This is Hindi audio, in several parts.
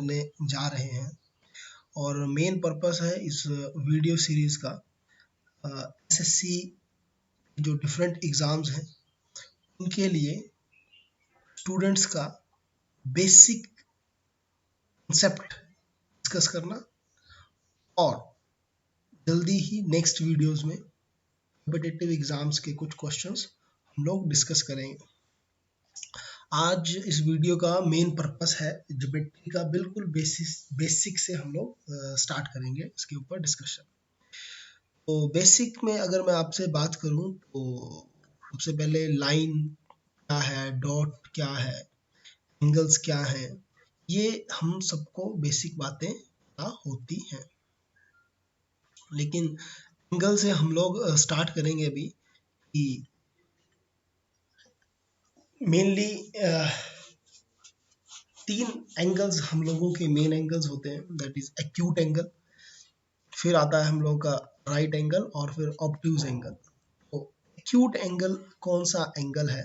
करने जा रहे हैं और मेन पर्पस है इस वीडियो सीरीज का एसएससी जो डिफरेंट एग्ज़ाम्स हैं उनके लिए स्टूडेंट्स का बेसिक कंसेप्ट डिस्कस करना और जल्दी ही नेक्स्ट वीडियोस में कॉम्पिटिटिव एग्ज़ाम्स के कुछ क्वेश्चंस हम लोग डिस्कस करेंगे। आज इस वीडियो का मेन पर्पस है ज्योमेट्री का बिल्कुल बेसिक से हम लोग स्टार्ट करेंगे इसके ऊपर डिस्कशन। तो बेसिक में अगर मैं आपसे बात करूं तो सबसे पहले लाइन क्या है, डॉट क्या है, एंगल्स क्या है, ये हम सबको बेसिक बातें पता होती हैं। लेकिन एंगल से हम लोग स्टार्ट करेंगे अभी कि मेनली 3 एंगल्स हम लोगों के मेन एंगल्स होते हैं, दैट इज एक्यूट एंगल, फिर आता है हम लोगों का राइट एंगल और फिर ऑब्ट्यूज एंगल। तो एक्यूट एंगल कौन सा एंगल है?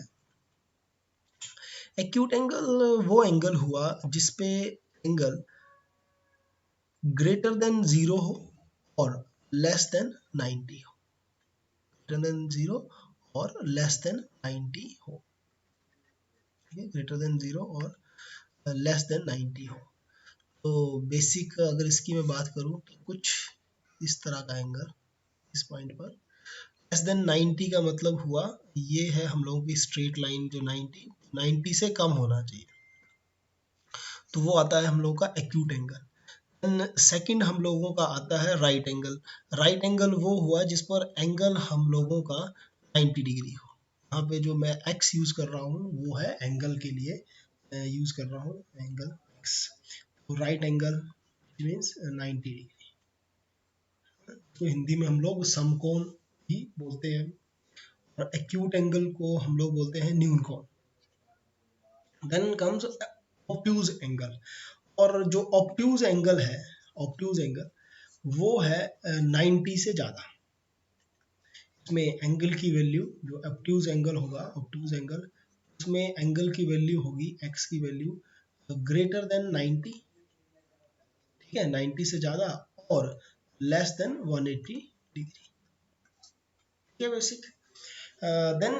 एक्यूट एंगल वो एंगल हुआ जिसपे एंगल ग्रेटर देन 0 हो और लेस देन 90 हो, ग्रेटर देन 0 और लेस देन 90 हो, ग्रेटर देन 0 और लेस देन 90 हो। तो बेसिक अगर इसकी मैं बात करूं तो कुछ इस तरह का एंगल इस पॉइंट पर लेस देन 90 का मतलब हुआ ये है हम लोगों की स्ट्रेट लाइन जो 90 से कम होना चाहिए, तो वो आता है हम लोगों का एक्यूट एंगल। सेकंड हम लोगों का आता है राइट एंगल। राइट एंगल वो हुआ जिस पर एंगल हम लोगों का 90 डिग्री हो। यहाँ पे जो मैं x यूज कर रहा हूँ वो है एंगल के लिए यूज कर रहा हूँ, एंगल x। तो राइट एंगल मीन्स 90 डिग्री, तो हिंदी में हम लोग समकोण भी बोलते हैं, और एक्यूट एंगल को हम लोग बोलते हैं न्यून कोण। देन कम्स ऑब्ट्यूज एंगल, और जो ऑब्ट्यूज एंगल है, ऑब्ट्यूज एंगल वो है 90 से ज़्यादा। इसमें एंगल की वैल्यू जो ऑब्ट्यूज एंगल होगा, ऑब्ट्यूज एंगल उसमें एंगल की वैल्यू होगी x की वैल्यू ग्रेटर देन 90, ठीक है, 90 से ज़्यादा और लेस देन 180 डिग्री, ठीक है बेसिक। देन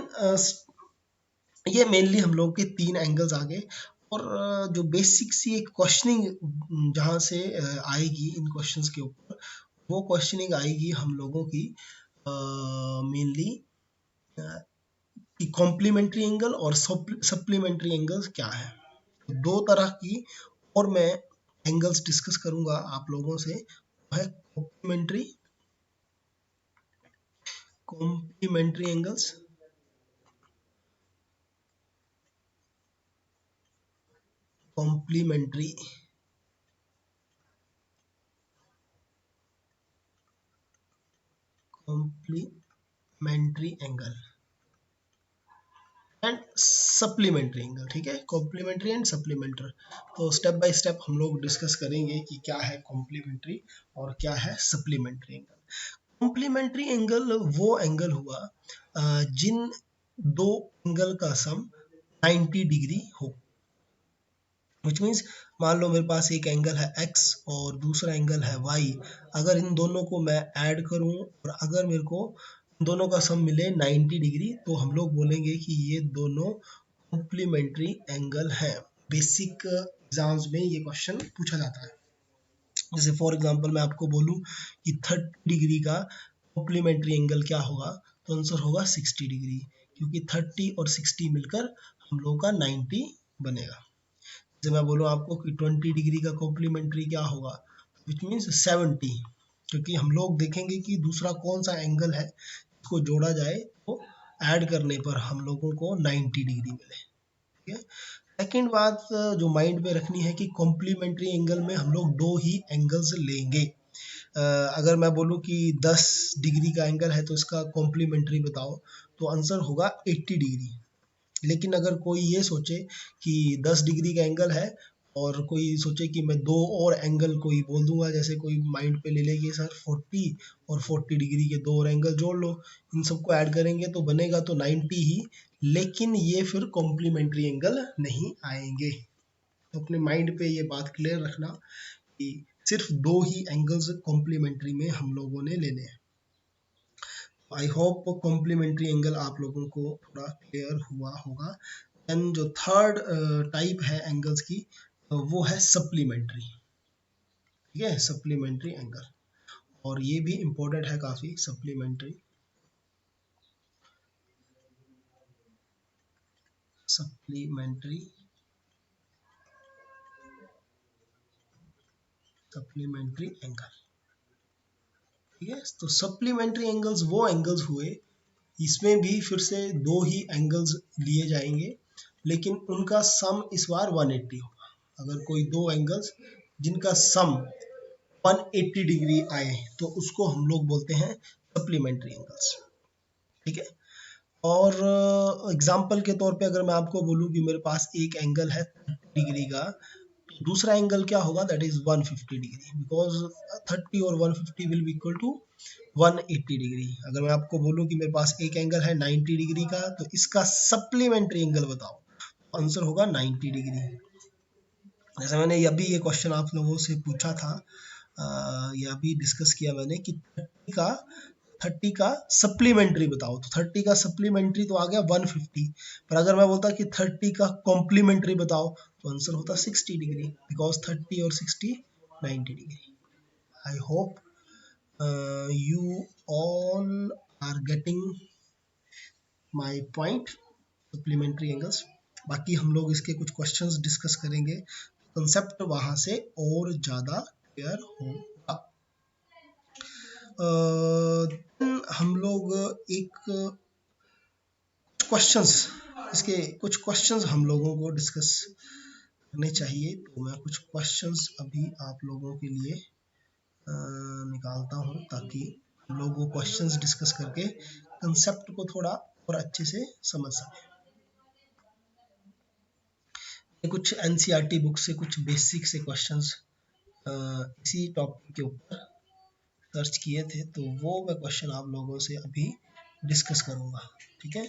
ये मेनली हम लोग के 3 एंगल्स आ गए। और जो बेसिक सी एक क्वेश्चनिंग जहाँ से आएगी इन क्वेश्चंस के ऊपर, वो क्वेश्चनिंग आएगी हम लोगों की मेनली कि कॉम्प्लीमेंट्री एंगल और सप्लीमेंट्री एंगल्स क्या है। तो 2 तरह की और मैं एंगल्स डिस्कस करूंगा आप लोगों से, वो है complementary angles complementary angle and supplementary angle, ठीक है, कॉम्प्लीमेंट्री एंड सप्लीमेंट्री। तो स्टेप बाय स्टेप हम लोग डिस्कस करेंगे कि क्या है कॉम्प्लीमेंट्री और क्या है सप्लीमेंट्री एंगल। कॉम्प्लीमेंट्री एंगल वो एंगल हुआ जिन 2 एंगल का सम 90 डिग्री हो, विच मीन्स मान लो मेरे पास एक एंगल है x और दूसरा एंगल है y। अगर इन दोनों को मैं ऐड करूं और अगर मेरे को दोनों का सम मिले 90 डिग्री, तो हम लोग बोलेंगे कि ये दोनों कॉम्प्लीमेंट्री एंगल हैं। बेसिक एग्जाम्स में ये क्वेश्चन पूछा जाता है। जैसे फॉर एग्जांपल मैं आपको बोलूं कि 30 डिग्री का कॉम्प्लीमेंट्री एंगल क्या होगा, तो आंसर होगा 60 डिग्री, क्योंकि 30 और 60 मिलकर हम लोग का 90 बनेगा। जब मैं बोलूँ आपको कि 20 डिग्री का कॉम्प्लीमेंट्री क्या होगा, विच मीन्स 70, क्योंकि हम लोग देखेंगे कि दूसरा कौन सा एंगल है इसको जोड़ा जाए तो ऐड करने पर हम लोगों को 90 डिग्री मिले, ठीक है। सेकेंड बात जो माइंड में रखनी है कि कॉम्प्लीमेंट्री एंगल में हम लोग 2 ही एंगल्स लेंगे। अगर मैं बोलूँ कि 10 डिग्री का एंगल है तो इसका कॉम्प्लीमेंट्री बताओ, तो आंसर होगा 80 डिग्री। लेकिन अगर कोई ये सोचे कि 10 डिग्री का एंगल है और कोई सोचे कि मैं 2 और एंगल कोई बोल दूंगा, जैसे कोई माइंड पे ले ले कि सर 40 और 40 डिग्री के 2 और एंगल जोड़ लो, इन सबको ऐड करेंगे तो बनेगा तो 90 ही, लेकिन ये फिर कॉम्प्लीमेंट्री एंगल नहीं आएंगे। तो अपने माइंड पे ये बात क्लियर रखना कि सिर्फ 2 ही एंगल्स कॉम्प्लीमेंट्री में हम लोगों ने लेने हैं। आई होप कॉम्प्लीमेंट्री एंगल आप लोगों को थोड़ा क्लियर हुआ होगा। देन जो थर्ड टाइप है एंगल्स की वो है सप्लीमेंट्री, ठीक है, सप्लीमेंट्री एंगल, और ये भी इम्पोर्टेंट है काफी। सप्लीमेंट्री सप्लीमेंट्री सप्लीमेंट्री एंगल, ठीक है। तो सप्लीमेंट्री एंगल्स वो एंगल्स हुए, इसमें भी फिर से 2 ही एंगल्स लिए जाएंगे, लेकिन उनका सम इस बार 180 होगा। अगर कोई 2 एंगल्स जिनका सम 180 डिग्री आए तो उसको हम लोग बोलते हैं सप्लीमेंट्री एंगल्स, ठीक है। और एग्जाम्पल के तौर पे अगर मैं आपको बोलूँ कि मेरे पास एक एंगल है 30 डिग्री का, तो दूसरा एंगल क्या होगा, दैट इज 150 डिग्री, बिकॉज 30 और 150 will be equal to 180 degree. अगर मैं आपको बोलूँ कि मेरे पास एक एंगल है 90 डिग्री का, तो इसका सप्लीमेंट्री एंगल बताओ, आंसर होगा 90 डिग्री। जैसे मैंने अभी ये क्वेश्चन आप लोगों से पूछा था, या भी डिस्कस किया मैंने कि 30 का सप्लीमेंट्री बताओ, तो 30 का सप्लीमेंट्री तो आ गया 150, पर अगर मैं बोलता कि 30 का कॉम्प्लीमेंट्री बताओ तो आंसर होता 60 डिग्री, बिकॉज 30 और 60 90 degree. I hope you all are getting my point, supplementary angles. बाकी हम लोग इसके कुछ क्वेश्चंस डिस्कस करेंगे, कंसेप्ट वहां से और ज़्यादा क्लियर होगा। हम लोग एक क्वेश्चंस, इसके कुछ क्वेश्चंस हम लोगों को डिस्कस करने चाहिए, तो मैं कुछ क्वेश्चंस अभी आप लोगों के लिए निकालता हूँ, ताकि हम लोग वो क्वेश्चंस डिस्कस करके कंसेप्ट को थोड़ा और अच्छे से समझ सकें। कुछ एनसीईआरटी बुक से कुछ बेसिक से क्वेश्चंस इसी टॉपिक के ऊपर सर्च किए थे, तो वो मैं क्वेश्चन आप लोगों से अभी डिस्कस करूँगा, ठीक है।